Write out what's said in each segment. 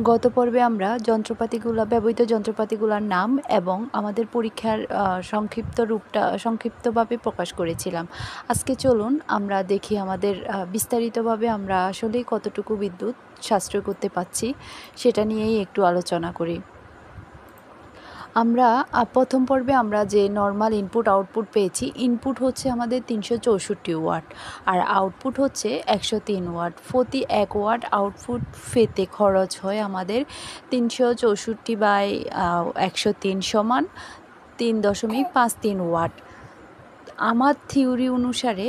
গত পর্বে আমরা ব্যবহৃত যন্ত্রপাতিগুলোর নাম এবং আমাদের পরীক্ষার সংক্ষিপ্তভাবে প্রকাশ করেছিলাম। আজকে চলুন আমরা দেখি আমাদের বিস্তারিতভাবে আমরা আসলেই কতটুকু বিদ্যুৎ সাশ্রয় করতে পারছি সেটা নিয়েই একটু আলোচনা করি। আমরা প্রথম পর্বে আমরা যে নর্মাল ইনপুট আউটপুট পেয়েছি, ইনপুট হচ্ছে আমাদের 364 ওয়াট আর আউটপুট হচ্ছে 103 ওয়াট। প্রতি 1 ওয়াট আউটপুট পেতে খরচ হয় আমাদের 364/103 সমান 3.53 ওয়াট। আমার থিওরি অনুসারে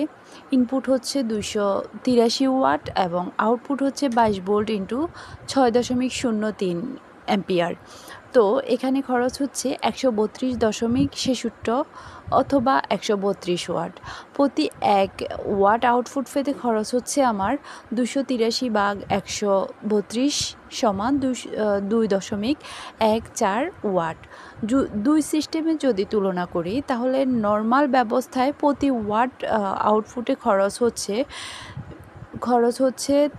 ইনপুট হচ্ছে 283 ওয়াট এবং আউটপুট হচ্ছে 22 ভোল্ট ইন্টু 6.03 অ্যাম্পিয়ার। তো এখানে খরচ হচ্ছে 132.66 অথবা 132 ওয়াট। প্রতি 1 ওয়াট আউটপুট পেতে খরচ হচ্ছে আমার 283/132 সমান 2.14 ওয়াট। দুই সিস্টেমে যদি তুলনা করি তাহলে নর্মাল ব্যবস্থায় প্রতি ওয়াট আউটপুটে খরচ হচ্ছে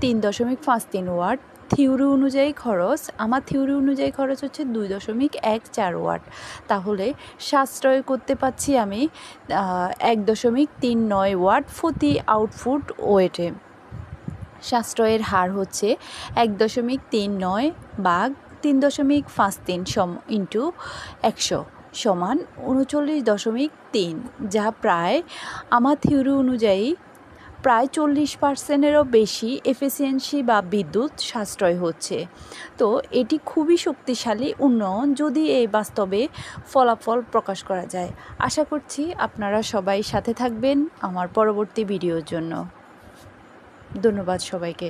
3.53 ওয়াট। আমার থিওরি অনুযায়ী খরচ হচ্ছে 2.14 ওয়াট। তাহলে সাশ্রয় করতে পাচ্ছি আমি 1.39 ওয়াট প্রতি আউটপুট ওয়েটে। সাশ্রয়ের হার হচ্ছে 1.39 ভাগ 3.53 ইন্টু 100 সমান 39.3, যা প্রায় আমার থিওরি অনুযায়ী প্রায় 40%-এরও বেশি এফিসিয়েন্সি বা বিদ্যুৎ সাশ্রয় হচ্ছে। তো এটি খুবই শক্তিশালী উন্নয়ন যদি এই বাস্তবে ফলাফল প্রকাশ করা যায়। আশা করছি আপনারা সবাই সাথে থাকবেন আমার পরবর্তী ভিডিওর জন্য। ধন্যবাদ সবাইকে।